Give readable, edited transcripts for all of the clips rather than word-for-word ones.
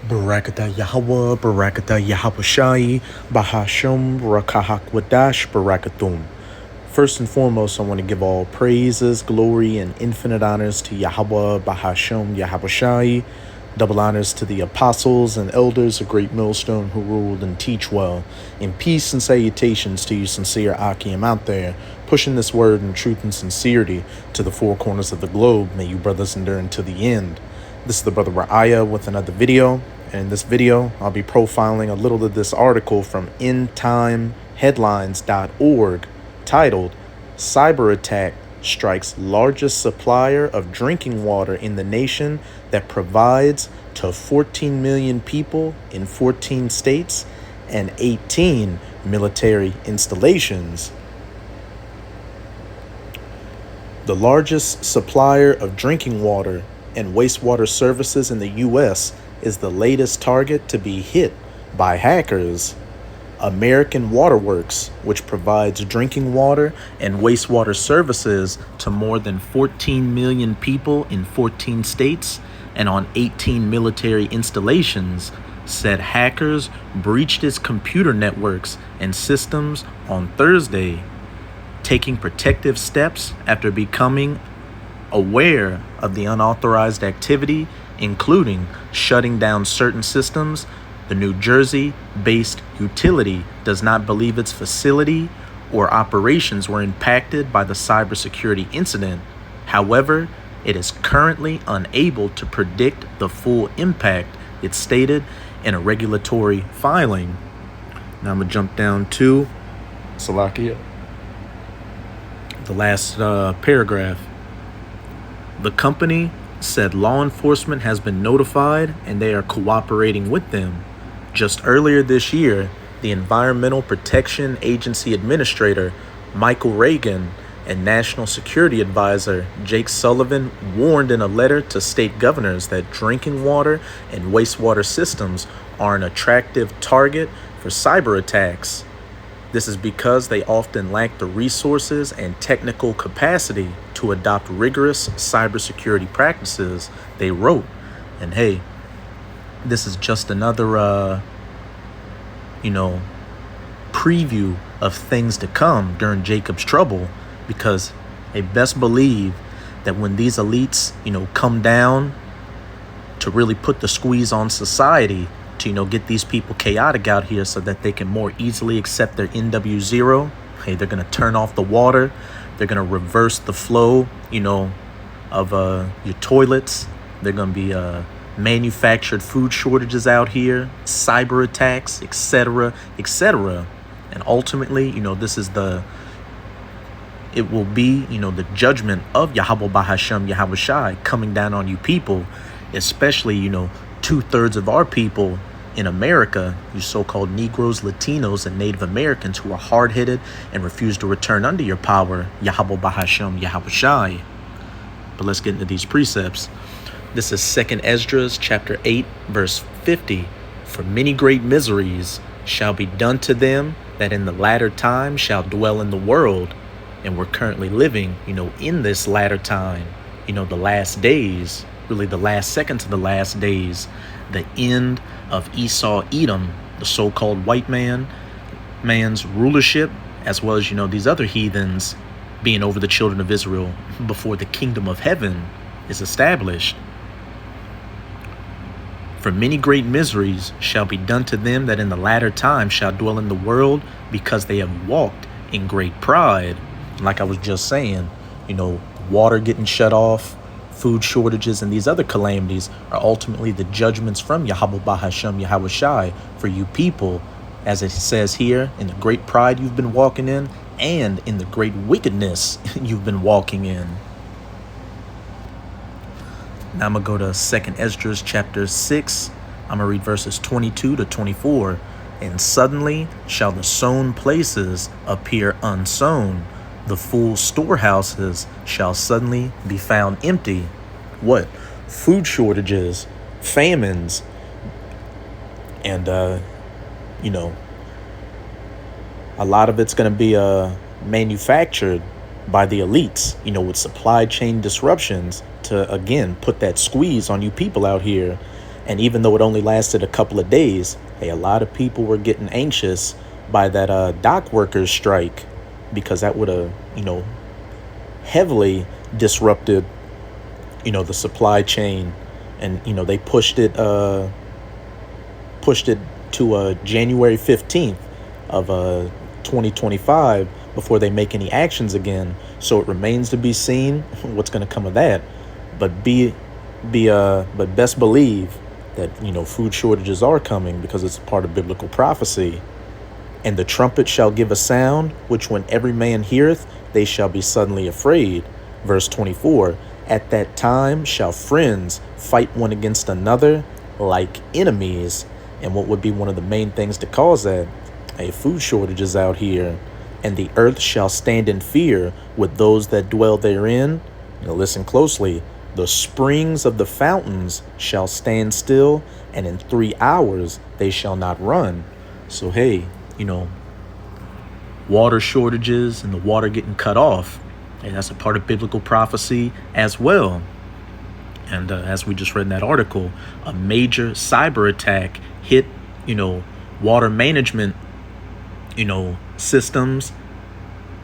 Barakata Yahweh, Barakata Yahweh Bahashum, Rakahak Wadash, Barakathum. First and foremost, I want to give all praises, glory, and infinite honors to Yahweh, Bahashum, Yahweh. Double honors to the apostles and elders of Great Millstone who ruled and teach well. In peace and salutations to you sincere Akim out there, pushing this word in truth and sincerity to the four corners of the globe. May you brothers endure until the end. This is the brother Ra'aya with another video. And in this video, I'll be profiling a little of this article from endtimeheadlines.org titled Cyberattack Strikes Largest Supplier of Drinking Water in the Nation that Provides to 14 million people in 14 states and 18 military installations. The largest supplier of drinking water and wastewater services in the U.S. is the latest target to be hit by hackers. American Waterworks, which provides drinking water and wastewater services to more than 14 million people in 14 states and on 18 military installations, said hackers breached its computer networks and systems on Thursday, taking protective steps after becoming aware of the unauthorized activity, including shutting down certain systems. The New Jersey-based utility does not believe its facility or operations were impacted by the cybersecurity incident. However, it is currently unable to predict the full impact, it stated in a regulatory filing. Now I'm going to jump down to Salakia, the last paragraph. The company said law enforcement has been notified and they are cooperating with them. Just earlier this year, the Environmental Protection Agency Administrator Michael Reagan and National Security Advisor Jake Sullivan warned in a letter to state governors that drinking water and wastewater systems are an attractive target for cyber attacks. This is because they often lack the resources and technical capacity to adopt rigorous cybersecurity practices, they wrote. And hey, this is just another, preview of things to come during Jacob's trouble, because they best believe that when these elites, come down to really put the squeeze on society, to, get these people chaotic out here so that they can more easily accept their NW0. Hey, they're going to turn off the water. They're going to reverse the flow, of your toilets. They're going to be manufactured food shortages out here, cyber attacks, etc., etc. And ultimately, this is it will be, the judgment of Yahweh Bahasham, Yahweh Shai coming down on you people, especially, 2/3 of our people in America, you so-called Negroes, Latinos, and Native Americans who are hard-headed and refuse to return under your power, Yahweh Bahasham, Yahweh Shai. But let's get into these precepts. This is 2nd Esdras chapter 8, verse 50. For many great miseries shall be done to them that in the latter time shall dwell in the world. And we're currently living, in this latter time, the last days, really the last seconds of the last days, the end of Esau, Edom, the so-called white man's rulership, as well as, these other heathens being over the children of Israel before the kingdom of heaven is established. For many great miseries shall be done to them that in the latter time shall dwell in the world, because they have walked in great pride. Like I was just saying, water getting shut off, food shortages, and these other calamities are ultimately the judgments from Yahweh Bahasham, Yahweh Shai for you people, as it says here, in the great pride you've been walking in and in the great wickedness you've been walking in. Now I'm going to go to 2nd Esdras chapter 6. I'm going to read verses 22 to 24. And suddenly shall the sown places appear unsown. The full storehouses shall suddenly be found empty. What? Food shortages, famines, and, a lot of it's going to be manufactured by the elites, with supply chain disruptions to, again, put that squeeze on you people out here. And even though it only lasted a couple of days, hey, a lot of people were getting anxious by that dock workers strike, because that would have, heavily disrupted, the supply chain. And, they pushed it to January 15th of 2025 before they make any actions again. So it remains to be seen what's going to come of that. But but best believe that, food shortages are coming, because it's part of biblical prophecy. And the trumpet shall give a sound, which when every man heareth, they shall be suddenly afraid. Verse 24, at that time shall friends fight one against another like enemies. And what would be one of the main things to cause that? Food shortages out here. And the earth shall stand in fear with those that dwell therein. Now listen closely. The springs of the fountains shall stand still, and in 3 hours they shall not run. So, hey, water shortages and the water getting cut off, and that's a part of biblical prophecy as well. And as we just read in that article, a major cyber attack hit, water management, systems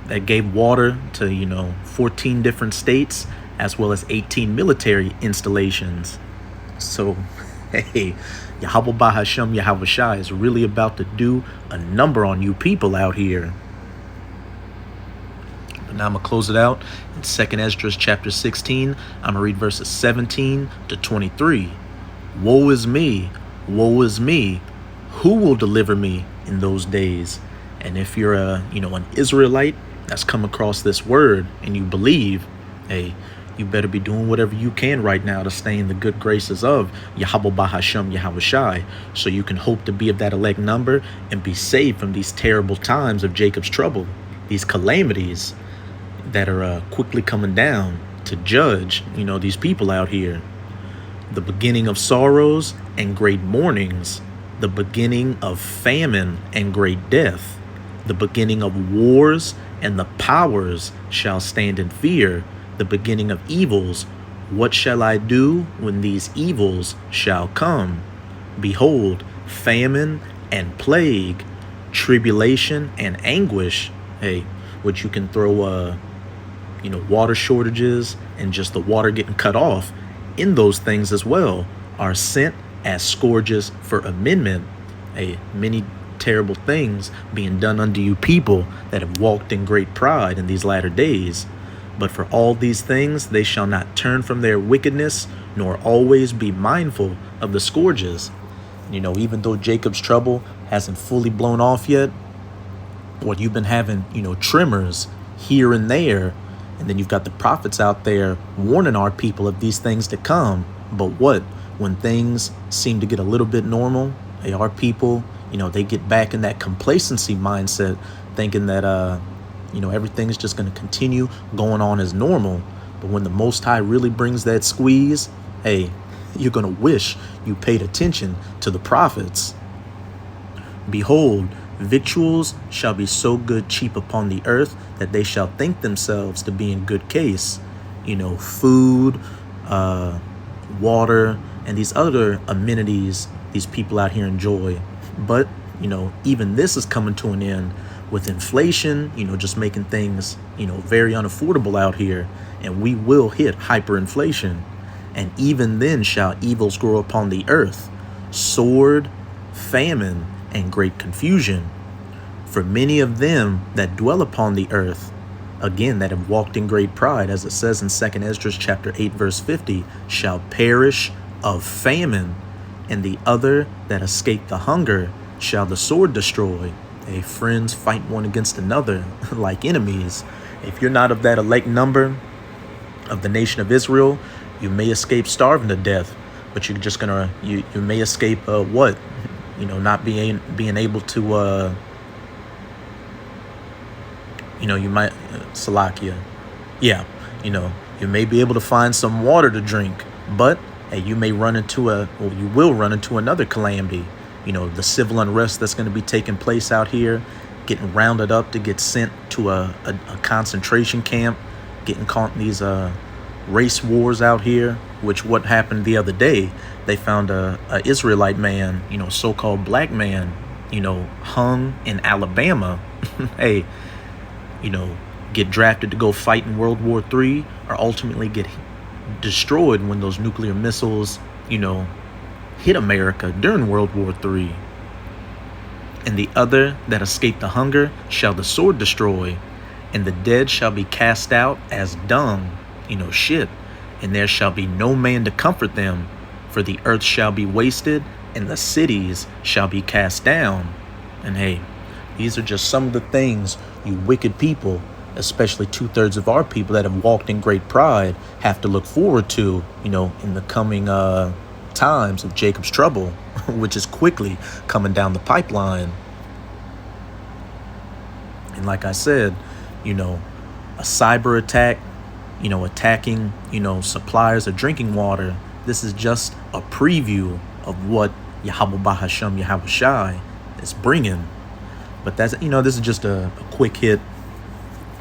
that gave water to, 14 different states, as well as 18 military installations. So, hey, Yahweh Bahasham Yahweh Shai is really about to do a number on you people out here. But now I'm going to close it out in 2nd Esdras chapter 16. I'm going to read verses 17 to 23. Woe is me, who will deliver me in those days? And if you're an Israelite that's come across this word and you believe, hey, you better be doing whatever you can right now to stay in the good graces of Yahweh Bahasham Yahweh Shai, so you can hope to be of that elect number and be saved from these terrible times of Jacob's trouble, these calamities that are quickly coming down to judge, these people out here. The beginning of sorrows and great mournings, the beginning of famine and great death, the beginning of wars, and the powers shall stand in fear, the beginning of evils. What shall I do when these evils shall come? Behold, famine and plague, tribulation and anguish. Hey, which you can throw, water shortages and just the water getting cut off in those things as well, are sent as scourges for amendment. Hey, many terrible things being done unto you people that have walked in great pride in these latter days. But for all these things, they shall not turn from their wickedness, nor always be mindful of the scourges. Even though Jacob's trouble hasn't fully blown off yet, you've been having, tremors here and there. And then you've got the prophets out there warning our people of these things to come. But when things seem to get a little bit normal, our people, they get back in that complacency mindset, thinking that, everything's just going to continue going on as normal. But when the Most High really brings that squeeze, hey, you're going to wish you paid attention to the prophets. Behold, victuals shall be so good cheap upon the earth that they shall think themselves to be in good case. Food, water, and these other amenities these people out here enjoy. But, even this is coming to an end with inflation, just making things, very unaffordable out here. And we will hit hyperinflation. And even then shall evils grow upon the earth, sword, famine, and great confusion. For many of them that dwell upon the earth, again, that have walked in great pride, as it says in 2nd Esdras chapter 8, verse 50, shall perish of famine, and the other that escape the hunger shall the sword destroy. Friends fight one against another like enemies. If you're not of that elect number of the nation of Israel, you may escape starving to death, but you're just you may escape not being able to you might Salakia. Yeah, you may be able to find some water to drink, but you may run into you will run into another calamity. The civil unrest that's going to be taking place out here, getting rounded up to get sent to a concentration camp, getting caught in these race wars out here. which what happened the other day, they found a Israelite man, so-called black man, hung in Alabama. Hey, get drafted to go fight in World War III, or ultimately get destroyed when those nuclear missiles, hit America during World War III. And the other that escaped the hunger shall the sword destroy, and the dead shall be cast out as dung, shit. And there shall be no man to comfort them, for the earth shall be wasted, and the cities shall be cast down. And hey, these are just some of the things you wicked people, especially 2/3 of our people that have walked in great pride, have to look forward to, in the coming times of Jacob's trouble, which is quickly coming down the pipeline. And like I said, a cyber attack, attacking, suppliers of drinking water. This is just a preview of what Yahweh Bahasham Yahweh Shai is bringing. But that's, this is just a quick hit.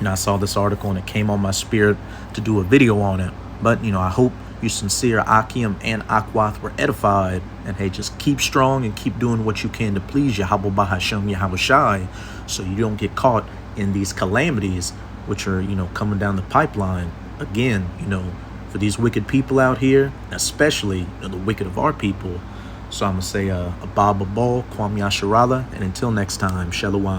I saw this article and it came on my spirit to do a video on it. But, I hope you sincere Akim and Akwath were edified. And hey, just keep strong and keep doing what you can to please Yahweh Bahasham Yahweh Shai, so you don't get caught in these calamities which are, coming down the pipeline. Again, for these wicked people out here, especially the wicked of our people. So I'm going to say Abba Ball, Kwam Yasharala, and until next time, Shalom.